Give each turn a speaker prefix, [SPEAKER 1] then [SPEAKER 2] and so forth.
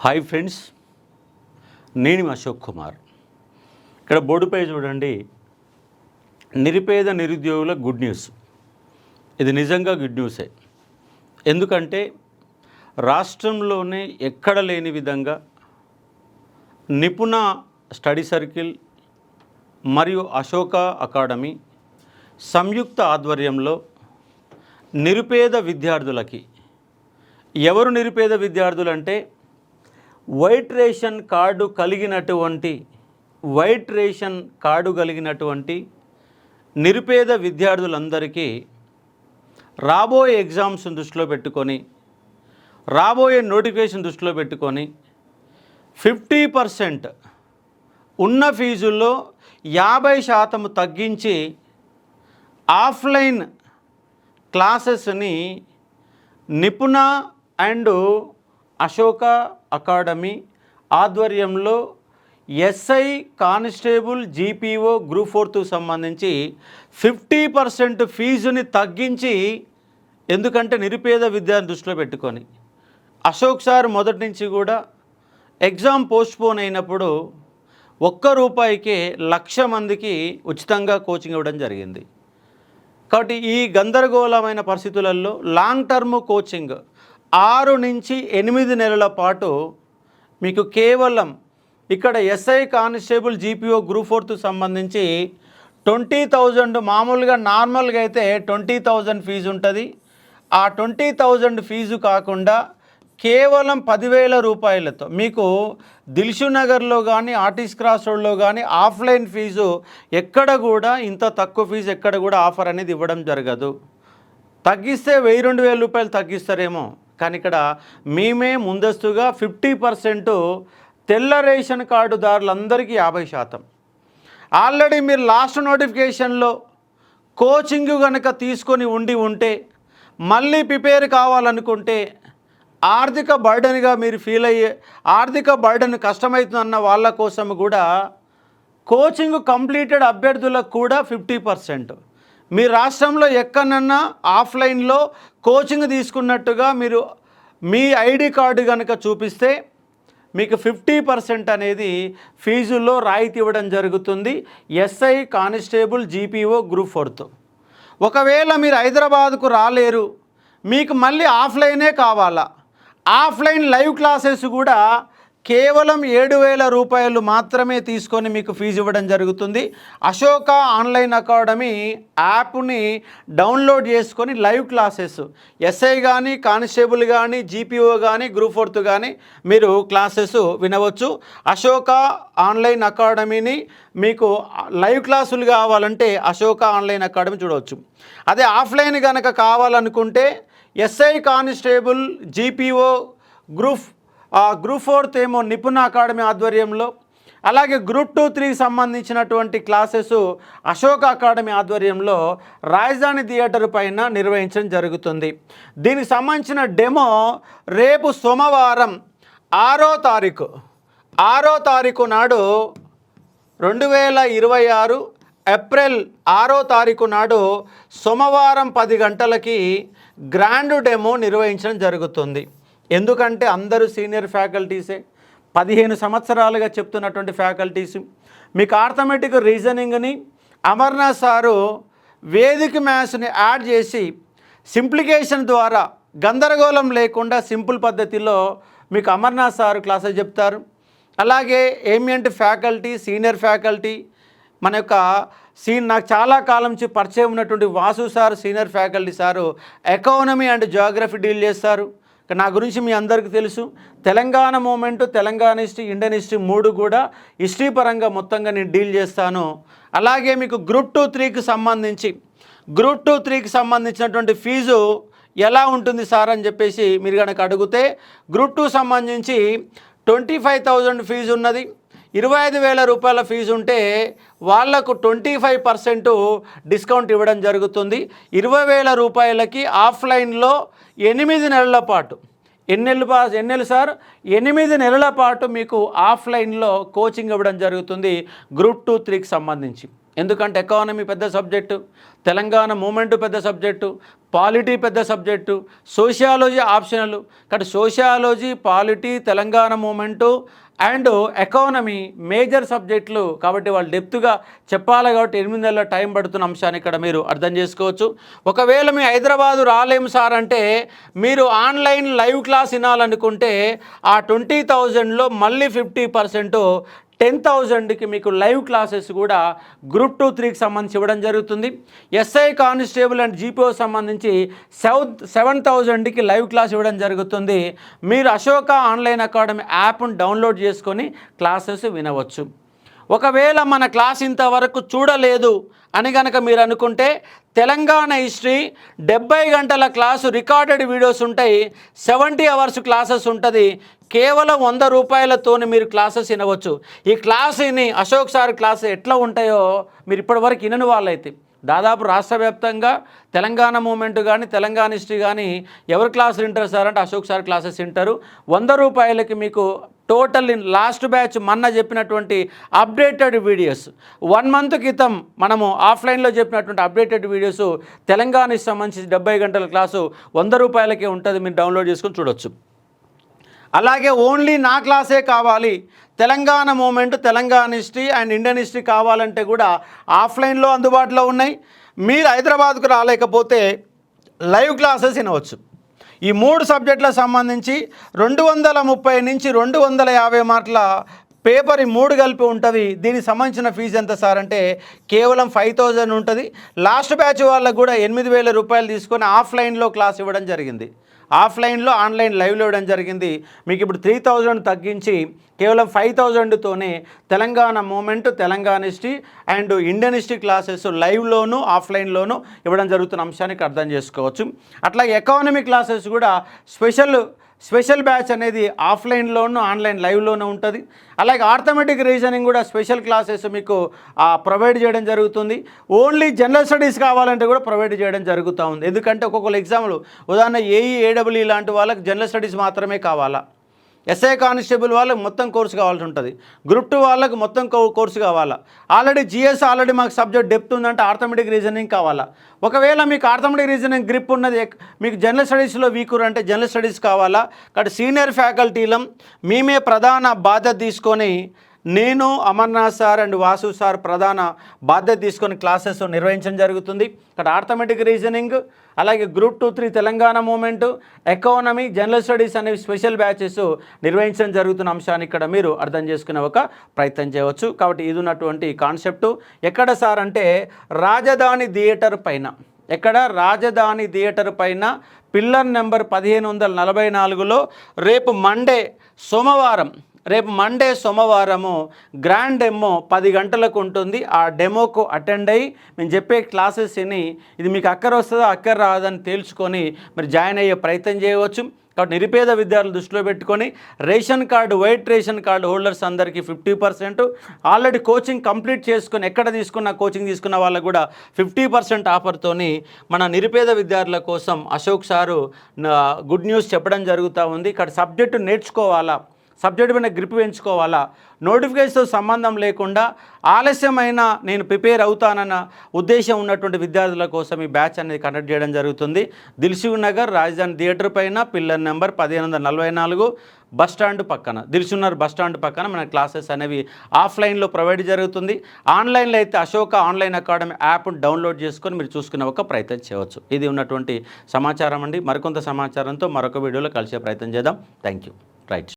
[SPEAKER 1] Hi friends, నేను అశోక్ కుమార్. ఇక్కడ బోర్డుపై చూడండి, నిరుపేద నిరుద్యోగుల గుడ్ న్యూస్. ఇది నిజంగా గుడ్ న్యూసే. ఎందుకంటే రాష్ట్రంలోనే ఎక్కడ లేని విధంగా నిపుణ స్టడీ సర్కిల్ మరియు అశోక అకాడమీ సంయుక్త ఆధ్వర్యంలో నిరుపేద విద్యార్థులకి, ఎవరు నిరుపేద విద్యార్థులు అంటే వైట్ రేషన్ కార్డు కలిగినటువంటి నిరుపేద విద్యార్థులందరికీ రాబోయే ఎగ్జామ్స్ దృష్టిలో పెట్టుకొని, రాబోయే నోటిఫికేషన్ దృష్టిలో పెట్టుకొని 50% ఉన్న ఫీజుల్లో 50% తగ్గించి offline క్లాసెస్ని Nipuna and Ashoka academy ఆధ్వర్యంలో ఎస్ఐ కానిస్టేబుల్ జీపీఓ గ్రూప్ 4కు సంబంధించి 50% ఫీజుని తగ్గించి, ఎందుకంటే నిరుపేద విద్యార్థి దృష్టిలో పెట్టుకొని అశోక్ సార్ మొదటి నుంచి కూడా ఎగ్జామ్ పోస్ట్పోన్ అయినప్పుడు ₹1కే 1,00,000 మందికి ఉచితంగా కోచింగ్ ఇవ్వడం జరిగింది. కాబట్టి ఈ గందరగోళమైన పరిస్థితులలో లాంగ్ టర్మ్ కోచింగ్ 6 నుంచి 8 నెలల పాటు మీకు కేవలం ఇక్కడ ఎస్ఐ కానిస్టేబుల్ జీపీఓ గ్రూప్ 4కు సంబంధించి 20,000, మామూలుగా నార్మల్గా అయితే 20,000 ఫీజు ఉంటుంది. ఆ 20,000 ఫీజు కాకుండా కేవలం 10,000 రూపాయలతో మీకు దిల్షునగర్లో కానీ ఆర్టిస్ట్ క్రాస్ రోడ్లో కానీ ఆఫ్లైన్ ఫీజు ఎక్కడ కూడా ఇంత తక్కువ ఫీజు ఎక్కడ కూడా ఆఫర్ అనేది ఇవ్వడం జరగదు. తగ్గిస్తే 1,000-2,000 రూపాయలు తగ్గిస్తారేమో, కానీ ఇక్కడ మేమే ముందస్తుగా 50% తెల్ల రేషన్ కార్డుదారులందరికీ 50%. ఆల్రెడీ మీరు లాస్ట్ నోటిఫికేషన్లో కోచింగ్ కనుక తీసుకొని ఉంటే మళ్ళీ ప్రిపేర్ కావాలనుకుంటే ఆర్థిక బర్డన్గా మీరు ఫీల్ అయ్యే, ఆర్థిక బర్డన్ కష్టమవుతుందన్న వాళ్ళ కోసం కూడా కోచింగ్ కంప్లీటెడ్ అభ్యర్థులకు కూడా 50%. మీ రాష్ట్రంలో ఎక్కడన్నా ఆఫ్లైన్లో కోచింగ్ తీసుకున్నట్టుగా మీరు మీ ఐడి కార్డు కనుక చూపిస్తే మీకు 50% అనేది ఫీజుల్లో రాయితీ ఇవ్వడం జరుగుతుంది. ఎస్ఐ కానిస్టేబుల్ జీపీఓ గ్రూప్ 4తో. ఒకవేళ మీరు హైదరాబాద్కు రాలేరు, మీకు మళ్ళీ ఆఫ్లైనే కావాలా, ఆఫ్లైన్ లైవ్ క్లాసెస్ కూడా కేవలం 7,000 రూపాయలు మాత్రమే తీసుకొని మీకు ఫీజు ఇవ్వడం జరుగుతుంది. అశోక ఆన్లైన్ అకాడమీ యాప్ని డౌన్లోడ్ చేసుకొని లైవ్ క్లాసెస్ ఎస్ఐ కానీ కానిస్టేబుల్ కానీ జీపీఓ కానీ గ్రూప్ 4 కానీ మీరు క్లాసెస్ వినవచ్చు. అశోక ఆన్లైన్ అకాడమీని మీకు లైవ్ క్లాసులు కావాలంటే అశోక ఆన్లైన్ అకాడమీ చూడవచ్చు. అదే ఆఫ్లైన్ కనుక కావాలనుకుంటే ఎస్ఐ కానిస్టేబుల్ జీపీఓ గ్రూప్ 4 ఏమో నిపుణ అకాడమీ ఆధ్వర్యంలో, అలాగే గ్రూప్ 2-3కి సంబంధించినటువంటి క్లాసెస్ అశోక అకాడమీ ఆధ్వర్యంలో రాజధాని థియేటర్ పైన నిర్వహించడం జరుగుతుంది. దీనికి సంబంధించిన డెమో రేపు సోమవారం 6వ తారీఖు నాడు 2026 ఏప్రిల్ 6వ తారీఖు నాడు సోమవారం 10 గంటలకి గ్రాండ్ డెమో నిర్వహించడం జరుగుతుంది. ఎందుకంటే అందరూ సీనియర్ ఫ్యాకల్టీసే, 15 సంవత్సరాలుగా చెప్తున్నటువంటి ఫ్యాకల్టీస్. మీకు ఆర్థమెటిక్ రీజనింగ్ని అమర్నాథ్ సారు వేదిక మ్యాథ్స్ని యాడ్ చేసి సింప్లికేషన్ ద్వారా గందరగోళం లేకుండా సింపుల్ పద్ధతిలో మీకు అమర్నాథ్ సారు క్లాసెస్ చెప్తారు. అలాగే ఏమియంట్ ఫ్యాకల్టీ, సీనియర్ ఫ్యాకల్టీ, మన యొక్క నాకు చాలా కాలం నుంచి పరిచయం ఉన్నటువంటి Vasu sir senior faculty sir economy and geography deal చేస్తారు. నా గురించి మీ అందరికీ తెలుసు. Telangana movement, Telangana history, Indian history 3 కూడా హిస్టరీ పరంగా మొత్తంగా నేను డీల్ చేస్తాను. అలాగే మీకు గ్రూప్ 2-3కి సంబంధించినటువంటి ఫీజు ఎలా ఉంటుంది సార్ అని చెప్పేసి మీరు కనుక అడిగితే, గ్రూప్ 2 సంబంధించి 25,000 ఫీజు ఉన్నది. 25,000 రూపాయల ఫీజు ఉంటే వాళ్లకు 25% డిస్కౌంట్ ఇవ్వడం జరుగుతుంది. 20,000 రూపాయలకి ఆఫ్లైన్లో 8 నెలల పాటు, ఎన్ని నెలలు సార్, 8 నెలల పాటు మీకు ఆఫ్లైన్లో కోచింగ్ ఇవ్వడం జరుగుతుంది గ్రూప్ 2-3కి సంబంధించి. ఎందుకంటే ఎకానమీ పెద్ద సబ్జెక్టు, తెలంగాణ మూమెంటు పెద్ద సబ్జెక్టు, పాలిటీ పెద్ద సబ్జెక్టు, సోషియాలజీ ఆప్షనల్. కాబట్టి sociology, polity, Telangana movement and economy major సబ్జెక్టులు. కాబట్టి వాళ్ళు డెప్త్గా చెప్పాలి కాబట్టి 8 నెలల టైం పడుతున్న అంశాన్ని ఇక్కడ మీరు అర్థం చేసుకోవచ్చు. ఒకవేళ మీ హైదరాబాదు రాలేము సార్ అంటే మీరు ఆన్లైన్ లైవ్ క్లాస్ వినాలనుకుంటే ఆ 20,000లో మళ్ళీ 50% 10,000కి మీకు లైవ్ క్లాసెస్ కూడా గ్రూప్ 2, 3కి సంబంధించి ఇవ్వడం జరుగుతుంది. ఎస్ఐ కానిస్టేబుల్ అండ్ జీపీఓ సంబంధించి 7,000కి లైవ్ క్లాస్ ఇవ్వడం జరుగుతుంది. మీరు అశోక ఆన్లైన్ అకాడమీ యాప్ను డౌన్లోడ్ చేసుకొని క్లాసెస్ వినవచ్చు. ఒకవేళ మన క్లాస్ ఇంతవరకు చూడలేదు అని కనుక మీరు అనుకుంటే తెలంగాణ హిస్టరీ 70 గంటల క్లాసు రికార్డెడ్ వీడియోస్ ఉంటాయి. 70 అవర్స్ క్లాసెస్ ఉంటుంది. కేవలం 100 రూపాయలతోని మీరు క్లాసెస్ వినవచ్చు. ఈ క్లాసుని అశోక్ సార్ క్లాసు ఎట్లా ఉంటాయో మీరు ఇప్పటివరకు వినని వాళ్ళైతే దాదాపు రాష్ట్ర వ్యాప్తంగా తెలంగాణ మూమెంట్ కానీ తెలంగాణ హిస్టరీ కానీ ఎవరు క్లాసులు వింటారు సార్ అంటే అశోక్ సార్ క్లాసెస్ వింటారు. 100 రూపాయలకి మీకు టోటల్ లాస్ట్ బ్యాచ్ మొన్న చెప్పినటువంటి అప్డేటెడ్ వీడియోస్ 1 మంత్ క్రితం మనము ఆఫ్లైన్లో చెప్పినటువంటి అప్డేటెడ్ వీడియోస్ తెలంగాణకి సంబంధించి 70 గంటల క్లాసు 100 రూపాయలకే ఉంటుంది. మీరు డౌన్లోడ్ చేసుకొని చూడొచ్చు. అలాగే ఓన్లీ నా క్లాసే కావాలి, Telangana movement, Telangana history and Indian history కావాలంటే కూడా ఆఫ్లైన్లో అందుబాటులో ఉన్నాయి. మీరు హైదరాబాద్కు రాలేకపోతే లైవ్ క్లాసెస్ వినవచ్చు. ఈ 3 సబ్జెక్టులకు సంబంధించి 230 నుంచి 250 మార్కుల పేపర్ ఈ 3 కలిపి ఉంటుంది. దీనికి సంబంధించిన ఫీజు ఎంత సార్ అంటే కేవలం 5,000 ఉంటుంది. లాస్ట్ బ్యాచ్ వాళ్ళకు కూడా 8,000 రూపాయలు తీసుకొని ఆఫ్లైన్లో క్లాస్ ఇవ్వడం జరిగింది. ఆఫ్లైన్లో ఆన్లైన్ లైవ్లో ఇవ్వడం జరిగింది. మీకు ఇప్పుడు 3,000 తగ్గించి కేవలం 5,000తోనే Telangana movement, Telangana history and Indian history classes లైవ్లోను ఆఫ్లైన్లోను ఇవ్వడం జరుగుతున్న అంశానికి అర్థం చేసుకోవచ్చు. అట్లాగే ఎకానమీ క్లాసెస్ కూడా స్పెషల్ బ్యాచ్ అనేది ఆఫ్లైన్లోను ఆన్లైన్ లైవ్లోనూ ఉంటుంది. అలాగే ఆర్థమెటిక్ రీజనింగ్ కూడా స్పెషల్ క్లాసెస్ మీకు ప్రొవైడ్ చేయడం జరుగుతుంది. ఓన్లీ జనరల్ స్టడీస్ కావాలంటే కూడా ప్రొవైడ్ చేయడం జరుగుతూ ఉంది. ఎందుకంటే ఒక్కొక్క ఎగ్జామ్లు ఉదాహరణ ఏఈఏడబ్ల్యూ లాంటి వాళ్ళకి జనరల్ స్టడీస్ మాత్రమే కావాలా, ఎస్ఐ కానిస్టేబుల్ వాళ్ళకి మొత్తం కోర్సు కావాల్సి ఉంటుంది, గ్రూప్ 2 వాళ్ళకి మొత్తం కోర్సు కావాలా, ఆల్రెడీ జిఎస్ ఆల్రెడీ మాకు సబ్జెక్ట్ డెప్త్ ఉందంటే ఆర్థమెటిక్ రీజనింగ్ కావాలా. ఒకవేళ మీకు ఆర్థమెటిక్ రీజనింగ్ గ్రిప్ ఉన్నది, మీకు జనరల్ స్టడీస్లో వీకురు అంటే జనరల్ స్టడీస్ కావాలా. కాబట్టి సీనియర్ ఫ్యాకల్టీలం మేమే ప్రధాన బాధ్యత తీసుకొని నేను Amarnath sir and Vasu sir ప్రధాన బాధ్యత తీసుకొని క్లాసెస్ నిర్వహించడం జరుగుతుంది. ఇక్కడ ఆర్థమెటిక్ రీజనింగ్ అలాగే group 2, 3 Telangana movement, economy, general studies అనేవి స్పెషల్ బ్యాచెస్ నిర్వహించడం జరుగుతున్న అంశాన్ని ఇక్కడ మీరు అర్థం చేసుకునే ఒక ప్రయత్నం చేయవచ్చు. కాబట్టి ఇది ఉన్నటువంటి కాన్సెప్టు. ఎక్కడ సార్ అంటే రాజధాని థియేటర్ పైన, ఎక్కడ రాజధాని థియేటర్ పైన పిల్లర్ నెంబర్ 1544లో రేపు మండే సోమవారము గ్రాండ్ డెమో 10 గంటలకు ఉంటుంది. ఆ డెమోకు అటెండ్ అయ్యి మేము చెప్పే క్లాసెస్ విని ఇది మీకు అక్కర వస్తుందో అక్కర రాదని తేల్చుకొని మీరు జాయిన్ అయ్యే ప్రయత్నం చేయవచ్చు. కాబట్టి నిరుపేద విద్యార్థులు దృష్టిలో పెట్టుకొని ration card, white ration card holders అందరికీ 50%, ఆల్రెడీ కోచింగ్ కంప్లీట్ చేసుకుని ఎక్కడ కోచింగ్ తీసుకున్న వాళ్ళకు కూడా 50% ఆఫర్తోని మన నిరుపేద విద్యార్థుల కోసం అశోక్ సారు గుడ్ న్యూస్ చెప్పడం జరుగుతూ ఉంది. ఇక్కడ సబ్జెక్టు నేర్చుకోవాలా, సబ్జెక్ట్ పైన గ్రిప్ పెంచుకోవాలా, నోటిఫికేషన్తో సంబంధం లేకుండా ఆలస్యమైన నేను ప్రిపేర్ అవుతానన్న ఉద్దేశం ఉన్నటువంటి విద్యార్థుల కోసం ఈ బ్యాచ్ అనేది కండక్ట్ చేయడం జరుగుతుంది. దిల్సుఖ్ నగర్ రాజధాని థియేటర్ పైన పిల్లర్ నెంబర్ 1544 బస్టాండ్ పక్కన, దిల్సుఖ్ బస్టాండ్ పక్కన మన క్లాసెస్ అనేవి ఆఫ్లైన్లో ప్రొవైడ్ జరుగుతుంది. ఆన్లైన్లో అయితే అశోక ఆన్లైన్ అకాడమీ యాప్ను డౌన్లోడ్ చేసుకొని మీరు చూసుకునే ఒక ప్రయత్నం చేయవచ్చు. ఇది ఉన్నటువంటి సమాచారం అండి. మరికొంత సమాచారంతో మరొక వీడియోలో కలిసే ప్రయత్నం చేద్దాం. Thank you. రైట్.